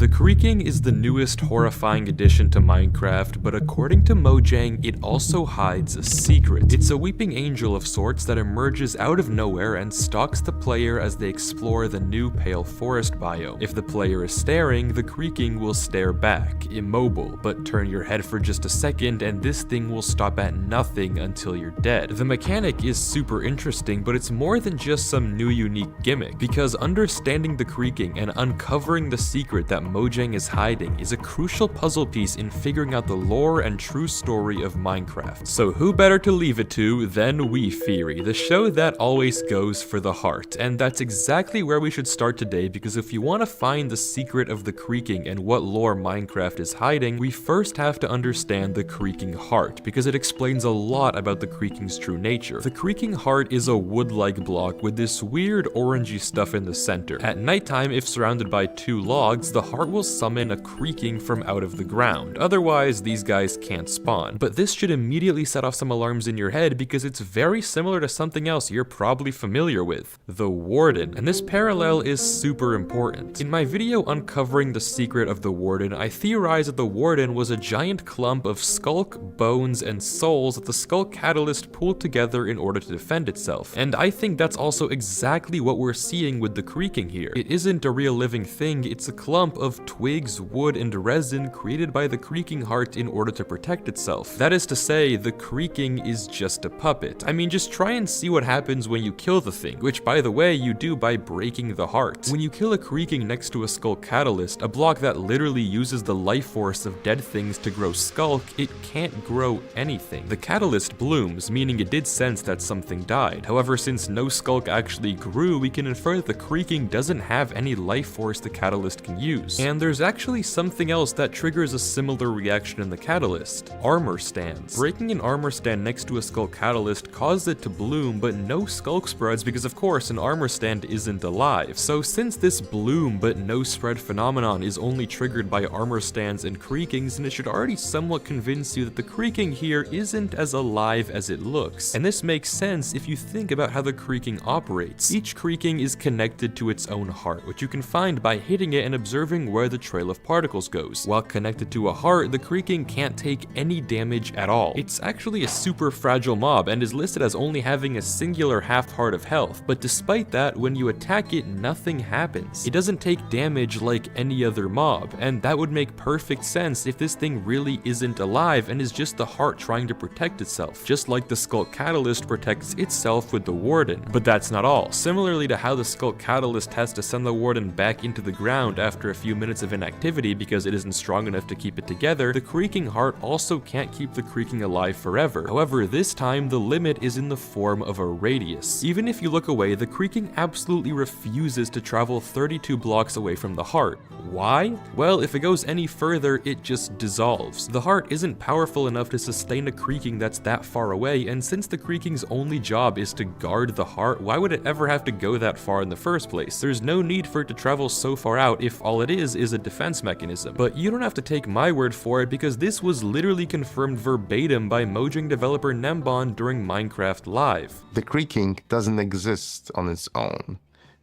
The Creaking is the newest horrifying addition to Minecraft, but according to Mojang, it also hides a secret. It's a weeping angel of sorts that emerges out of nowhere and stalks the player as they explore the new Pale Forest biome. If the player is staring, the Creaking will stare back, immobile, but turn your head for just a second and this thing will stop at nothing until you're dead. The mechanic is super interesting, but it's more than just some new unique gimmick, because understanding the Creaking and uncovering the secret that Mojang is hiding is a crucial puzzle piece in figuring out the lore and true story of Minecraft. So who better to leave it to than We Theory, the show that always goes for the heart. And that's exactly where we should start today, because if you want to find the secret of the Creaking and what lore Minecraft is hiding, we first have to understand the Creaking heart, because it explains a lot about the Creaking's true nature. The Creaking heart is a wood-like block with this weird orangey stuff in the center. At nighttime, if surrounded by two logs, the heart will summon a Creaking from out of the ground. Otherwise, these guys can't spawn. But this should immediately set off some alarms in your head, because it's very similar to something else you're probably familiar with, the Warden. And this parallel is super important. In my video uncovering the secret of the Warden, I theorized that the Warden was a giant clump of skulk, bones, and souls that the Skull Catalyst pulled together in order to defend itself. And I think that's also exactly what we're seeing with the Creaking here. It isn't a real living thing, it's a clump of twigs, wood, and resin created by the Creaking heart in order to protect itself. That is to say, the Creaking is just a puppet. I mean, just try and see what happens when you kill the thing, which by the way, you do by breaking the heart. When you kill a Creaking next to a Skull Catalyst, a block that literally uses the life force of dead things to grow skulk, it can't grow anything. The Catalyst blooms, meaning it did sense that something died. However, since no skulk actually grew, we can infer that the Creaking doesn't have any life force the Catalyst can use. And there's actually something else that triggers a similar reaction in the Catalyst: armor stands. Breaking an armor stand next to a Skull Catalyst caused it to bloom, but no skulk spreads because of course an armor stand isn't alive. So since this bloom but no spread phenomenon is only triggered by armor stands and Creakings, then it should already somewhat convince you that the Creaking here isn't as alive as it looks. And this makes sense if you think about how the Creaking operates. Each Creaking is connected to its own heart, which you can find by hitting it and observing where the trail of particles goes. While connected to a heart, the Creaking can't take any damage at all. It's actually a super fragile mob and is listed as only having a singular half heart of health, but despite that, when you attack it, nothing happens. It doesn't take damage like any other mob, and that would make perfect sense if this thing really isn't alive and is just the heart trying to protect itself, just like the Skull Catalyst protects itself with the Warden. But that's not all. Similarly to how the Skull Catalyst has to send the Warden back into the ground after a few minutes of inactivity because it isn't strong enough to keep it together, the Creaking heart also can't keep the Creaking alive forever. However, this time the limit is in the form of a radius. Even if you look away, the Creaking absolutely refuses to travel 32 blocks away from the heart. Why? Well, if it goes any further, it just dissolves. The heart isn't powerful enough to sustain a Creaking that's that far away, and since the Creaking's only job is to guard the heart, why would it ever have to go that far in the first place? There's no need for it to travel so far out if all it is a defense mechanism. But you don't have to take my word for it, because this was literally confirmed verbatim by Mojang developer Nembon during Minecraft Live. The Creaking doesn't exist on its own.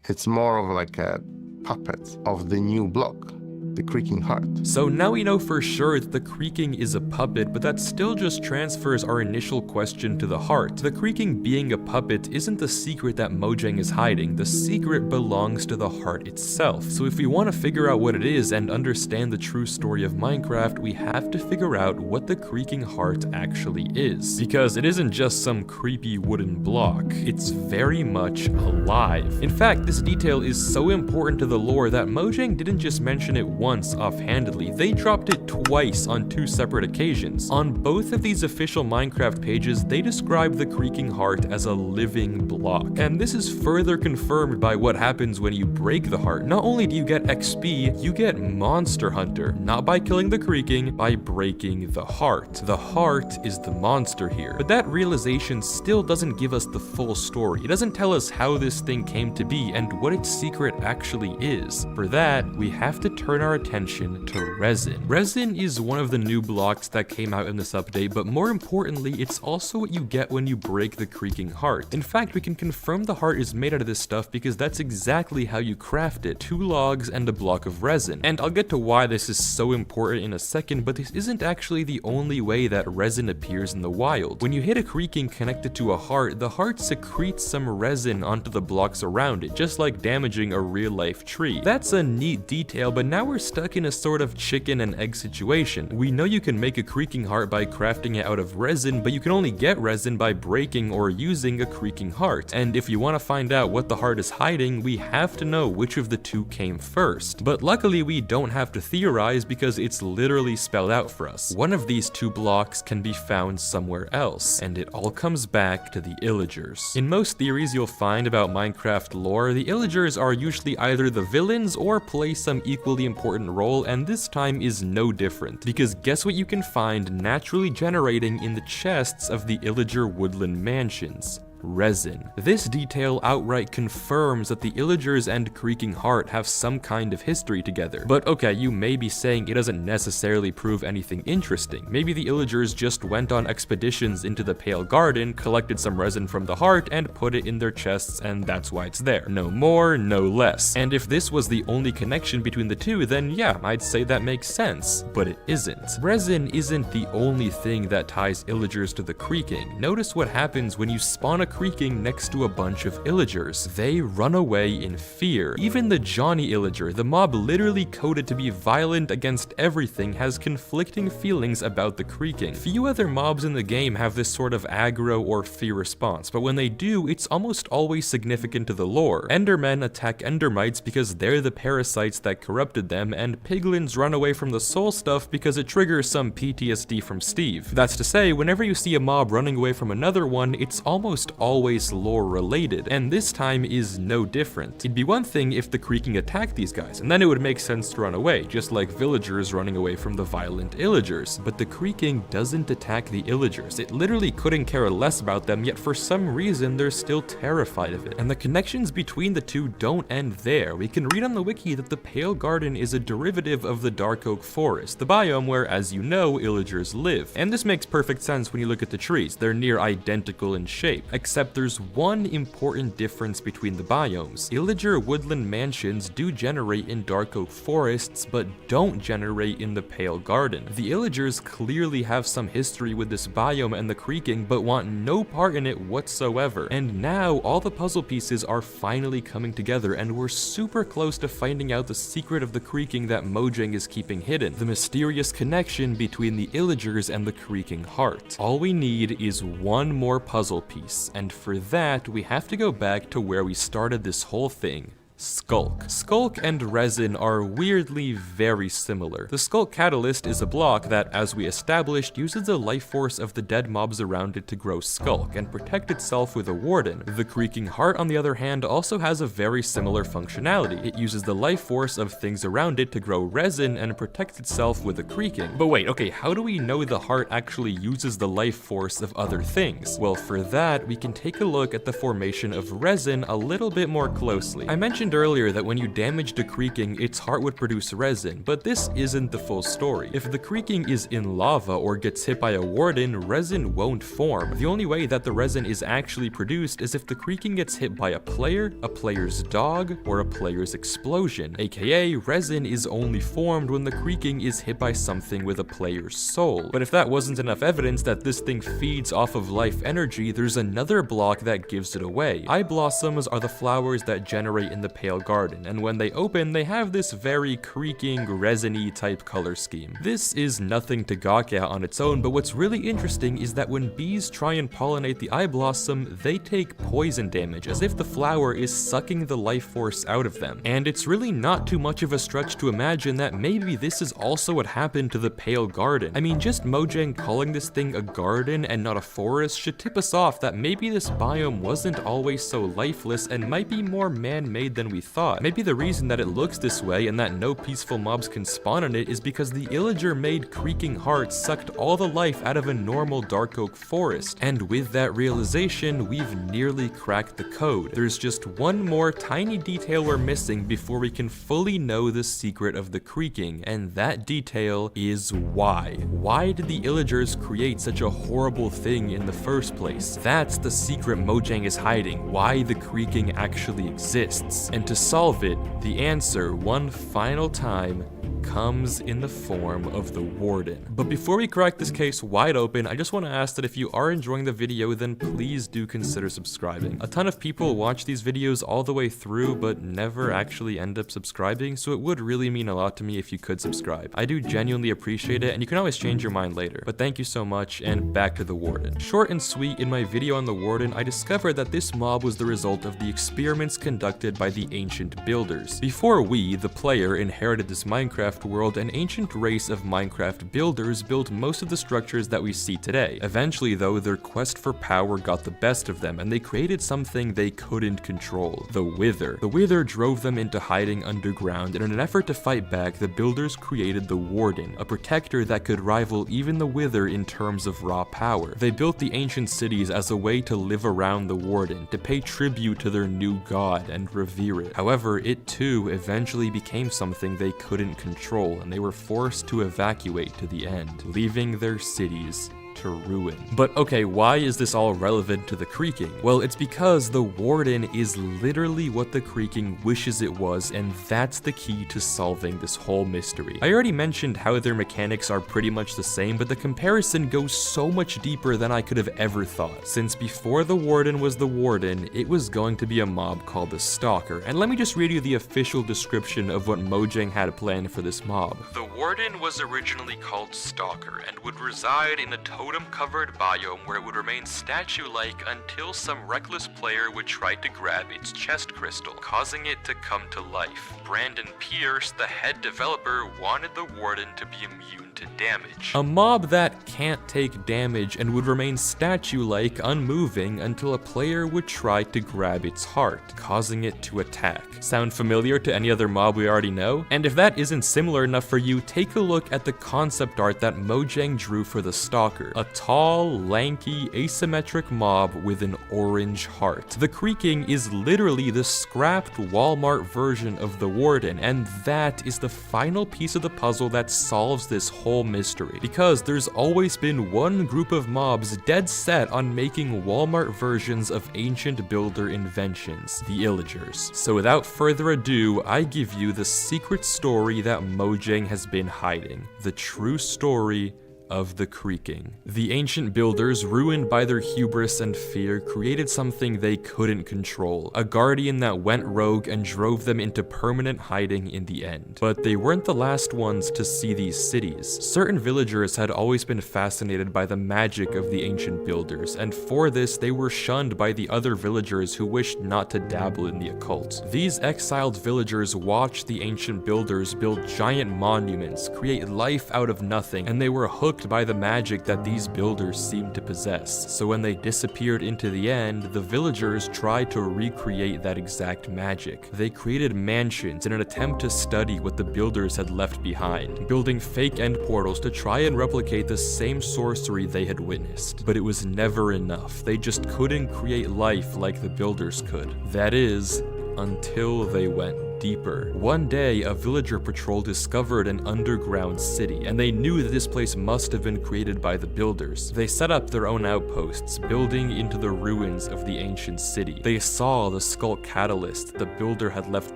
It's more of like a puppet of the new block, the Creaking heart. So now we know for sure that the Creaking is a puppet, but that still just transfers our initial question to the heart. The Creaking being a puppet isn't the secret that Mojang is hiding. The secret belongs to the heart itself. So if we want to figure out what it is and understand the true story of Minecraft, we have to figure out what the Creaking heart actually is. Because it isn't just some creepy wooden block. It's very much alive. In fact, this detail is so important to the lore that Mojang didn't just mention it once offhandedly, they dropped it twice on two separate occasions. On both of these official Minecraft pages, they describe the Creaking heart as a living block. And this is further confirmed by what happens when you break the heart. Not only do you get XP, you get Monster Hunter, not by killing the Creaking, by breaking the heart. The heart is the monster here. But that realization still doesn't give us the full story. It doesn't tell us how this thing came to be and what its secret actually is. For that, we have to turn our attention to resin. Resin is one of the new blocks that came out in this update, but more importantly, it's also what you get when you break the Creaking Heart. In fact, we can confirm the heart is made out of this stuff because that's exactly how you craft it: 2 logs and a block of resin. And I'll get to why this is so important in a second, but this isn't actually the only way that resin appears in the wild. When you hit a Creaking connected to a heart, the heart secretes some resin onto the blocks around it, just like damaging a real-life tree. That's a neat detail, but now we're stuck in a sort of chicken and egg situation. We know you can make a Creaking heart by crafting it out of resin, but you can only get resin by breaking or using a Creaking heart. And if you want to find out what the heart is hiding, we have to know which of the two came first. But luckily we don't have to theorize because it's literally spelled out for us. One of these 2 blocks can be found somewhere else, and it all comes back to the Illagers. In most theories you'll find about Minecraft lore, the Illagers are usually either the villains or play some equally important role, and this time is no different. Because guess what you can find naturally generating in the chests of the Illager woodland mansions? Resin. This detail outright confirms that the Illagers and Creaking Heart have some kind of history together. But okay, you may be saying it doesn't necessarily prove anything interesting. Maybe the Illagers just went on expeditions into the Pale Garden, collected some resin from the heart, and put it in their chests, and that's why it's there. No more, no less. And if this was the only connection between the two, then yeah, I'd say that makes sense. But it isn't. Resin isn't the only thing that ties Illagers to the Creaking. Notice what happens when you spawn a Creaking next to a bunch of Illagers. They run away in fear. Even the Johnny Illager, the mob literally coded to be violent against everything, has conflicting feelings about the Creaking. Few other mobs in the game have this sort of aggro or fear response, but when they do, it's almost always significant to the lore. Endermen attack Endermites because they're the parasites that corrupted them, and Piglins run away from the soul stuff because it triggers some PTSD from Steve. That's to say, whenever you see a mob running away from another one, it's almost always lore related, and this time is no different. It'd be one thing if the Creaking attacked these guys, and then it would make sense to run away, just like villagers running away from the violent Illagers. But the Creaking doesn't attack the Illagers. It literally couldn't care less about them, yet for some reason they're still terrified of it. And the connections between the two don't end there. We can read on the wiki that the Pale Garden is a derivative of the Dark Oak Forest, the biome where, as you know, Illagers live. And this makes perfect sense when you look at the trees. They're near identical in shape, except there's one important difference between the biomes. Illager woodland mansions do generate in Dark Oak Forests, but don't generate in the Pale Garden. The Illagers clearly have some history with this biome and the Creaking, but want no part in it whatsoever. And now all the puzzle pieces are finally coming together, and we're super close to finding out the secret of the Creaking that Mojang is keeping hidden, the mysterious connection between the Illagers and the Creaking Heart. All we need is one more puzzle piece, and for that, we have to go back to where we started this whole thing. Sculk. Sculk and resin are weirdly very similar. The Sculk Catalyst is a block that, as we established, uses the life force of the dead mobs around it to grow Sculk and protect itself with a warden. The Creaking Heart, on the other hand, also has a very similar functionality. It uses the life force of things around it to grow resin and protects itself with a Creaking. But wait, okay, how do we know the heart actually uses the life force of other things? Well, for that, we can take a look at the formation of resin a little bit more closely. I mentioned earlier that when you damaged a Creaking, its heart would produce resin, but this isn't the full story. If the Creaking is in lava or gets hit by a warden, resin won't form. The only way that the resin is actually produced is if the Creaking gets hit by a player's dog, or a player's explosion, aka resin is only formed when the Creaking is hit by something with a player's soul. But if that wasn't enough evidence that this thing feeds off of life energy, there's another block that gives it away. Eye blossoms are the flowers that generate in the Pale Garden, and when they open, they have this very Creaking, resiny type color scheme. This is nothing to gawk at on its own, but what's really interesting is that when bees try and pollinate the eye blossom, they take poison damage, as if the flower is sucking the life force out of them. And it's really not too much of a stretch to imagine that maybe this is also what happened to the Pale Garden. I mean, just Mojang calling this thing a garden and not a forest should tip us off that maybe this biome wasn't always so lifeless and might be more man-made than than we thought. Maybe the reason that it looks this way and that no peaceful mobs can spawn in it is because the Illager-made Creaking heart sucked all the life out of a normal dark oak forest. And with that realization, we've nearly cracked the code. There's just one more tiny detail we're missing before we can fully know the secret of the Creaking, and that detail is why. Why did the Illagers create such a horrible thing in the first place? That's the secret Mojang is hiding, why the Creaking actually exists. And to solve it, the answer, one final time, comes in the form of the Warden. But before we crack this case wide open, I just want to ask that if you are enjoying the video, then please do consider subscribing. A ton of people watch these videos all the way through, but never actually end up subscribing, so it would really mean a lot to me if you could subscribe. I do genuinely appreciate it, and you can always change your mind later. But thank you so much, and back to the Warden. Short and sweet, in my video on the Warden, I discovered that this mob was the result of the experiments conducted by the ancient builders. Before we, the player, inherited this Minecraft world, an ancient race of Minecraft builders built most of the structures that we see today. Eventually though, their quest for power got the best of them, and they created something they couldn't control, the Wither. The Wither drove them into hiding underground, and in an effort to fight back, the builders created the Warden, a protector that could rival even the Wither in terms of raw power. They built the ancient cities as a way to live around the Warden, to pay tribute to their new god and revere it. However, it too eventually became something they couldn't control, and they were forced to evacuate to the end, leaving their cities to ruin. But okay, why is this all relevant to the Creaking? Well, it's because the Warden is literally what the Creaking wishes it was, and that's the key to solving this whole mystery. I already mentioned how their mechanics are pretty much the same, but the comparison goes so much deeper than I could have ever thought. Since before the Warden was the Warden, it was going to be a mob called the Stalker, and let me just read you the official description of what Mojang had planned for this mob. The Warden was originally called Stalker and would reside in a totem-covered biome where it would remain statue-like until some reckless player would try to grab its chest crystal, causing it to come to life. Brandon Pierce, the head developer, wanted the Warden to be immune to damage. A mob that can't take damage and would remain statue-like, unmoving, until a player would try to grab its heart, causing it to attack. Sound familiar to any other mob we already know? And if that isn't similar enough for you, take a look at the concept art that Mojang drew for the Stalker. A tall, lanky, asymmetric mob with an orange heart. The Creaking is literally the scrapped Walmart version of the Warden, and that is the final piece of the puzzle that solves this whole mystery. Because there's always been one group of mobs dead set on making Walmart versions of ancient builder inventions, the Illagers. So without further ado, I give you the secret story that Mojang has been hiding. The true story of the Creaking. The ancient builders, ruined by their hubris and fear, created something they couldn't control, a guardian that went rogue and drove them into permanent hiding in the end. But they weren't the last ones to see these cities. Certain villagers had always been fascinated by the magic of the ancient builders, and for this they were shunned by the other villagers who wished not to dabble in the occult. These exiled villagers watched the ancient builders build giant monuments, create life out of nothing, and they were hooked by the magic that these builders seemed to possess. So when they disappeared into the end, the villagers tried to recreate that exact magic. They created mansions in an attempt to study what the builders had left behind, building fake end portals to try and replicate the same sorcery they had witnessed. But it was never enough. They just couldn't create life like the builders could. That is, until they went deeper. One day, a villager patrol discovered an underground city, and they knew that this place must have been created by the builders. They set up their own outposts, building into the ruins of the ancient city. They saw the skull catalyst the builder had left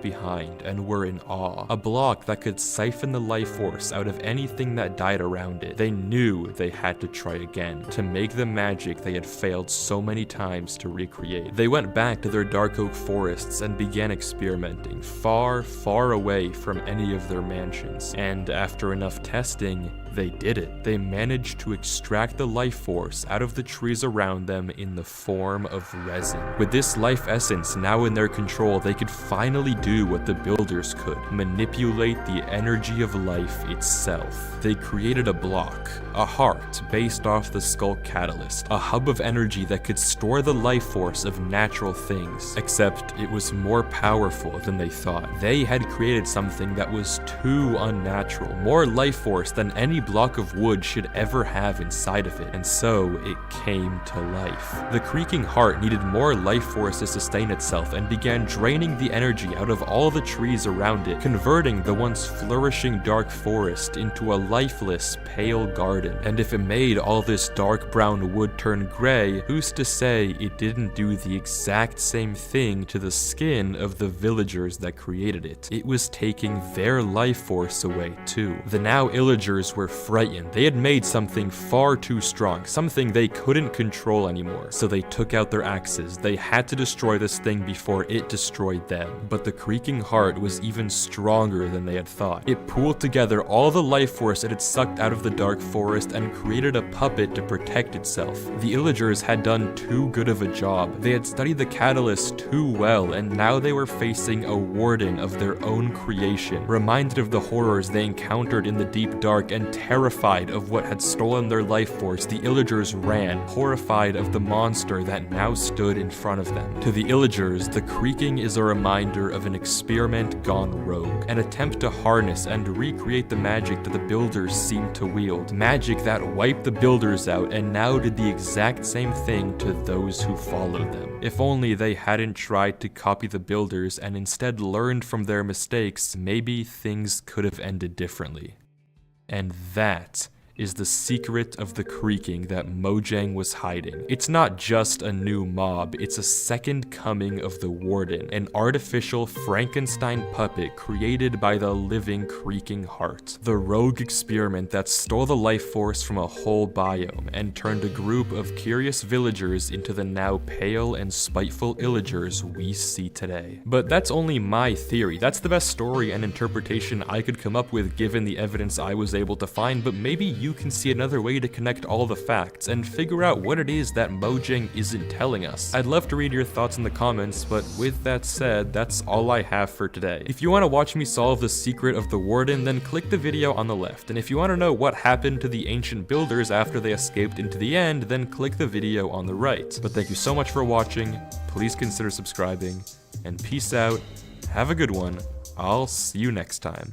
behind and were in awe. A block that could siphon the life force out of anything that died around it. They knew they had to try again, to make the magic they had failed so many times to recreate. They went back to their dark oak forests and began experimenting, far far, far away from any of their mansions. And after enough testing, they did it. They managed to extract the life force out of the trees around them in the form of resin. With this life essence now in their control, they could finally do what the builders could: manipulate the energy of life itself. They created a block, a heart based off the skull catalyst, a hub of energy that could store the life force of natural things, except it was more powerful than they thought. They had created something that was too unnatural, more life force than any block of wood should ever have inside of it, and so it came to life. The creaking heart needed more life force to sustain itself and began draining the energy out of all the trees around it, converting the once flourishing dark forest into a lifeless, pale garden. And if it made all this dark brown wood turn gray, who's to say it didn't do the exact same thing to the skin of the villagers that created it? It was taking their life force away too. The now illagers were frightened. They had made something far too strong, something they couldn't control anymore. So they took out their axes. They had to destroy this thing before it destroyed them. But the creaking heart was even stronger than they had thought. It pooled together all the life force it had sucked out of the dark forest and created a puppet to protect itself. The illagers had done too good of a job. They had studied the catalyst too well, and now they were facing a warden of their own creation, reminded of the horrors they encountered in the deep dark and terrified of what had stolen their life force. The illagers ran, horrified of the monster that now stood in front of them. To the illagers, the creaking is a reminder of an experiment gone rogue, an attempt to harness and recreate the magic that the builders seemed to wield, magic that wiped the builders out and now did the exact same thing to those who followed them. If only they hadn't tried to copy the builders and instead learned from their mistakes, maybe things could have ended differently. And that is the secret of the creaking that Mojang was hiding. It's not just a new mob, it's a second coming of the Warden, an artificial Frankenstein puppet created by the living creaking heart. The rogue experiment that stole the life force from a whole biome and turned a group of curious villagers into the now pale and spiteful illagers we see today. But that's only my theory. That's the best story and interpretation I could come up with given the evidence I was able to find, but maybe you can see another way to connect all the facts and figure out what it is that Mojang isn't telling us. I'd love to read your thoughts in the comments, but with that said, that's all I have for today. If you want to watch me solve the secret of the Warden, then click the video on the left, and if you want to know what happened to the ancient builders after they escaped into the end, then click the video on the right. But thank you so much for watching, please consider subscribing, and peace out, have a good one, I'll see you next time.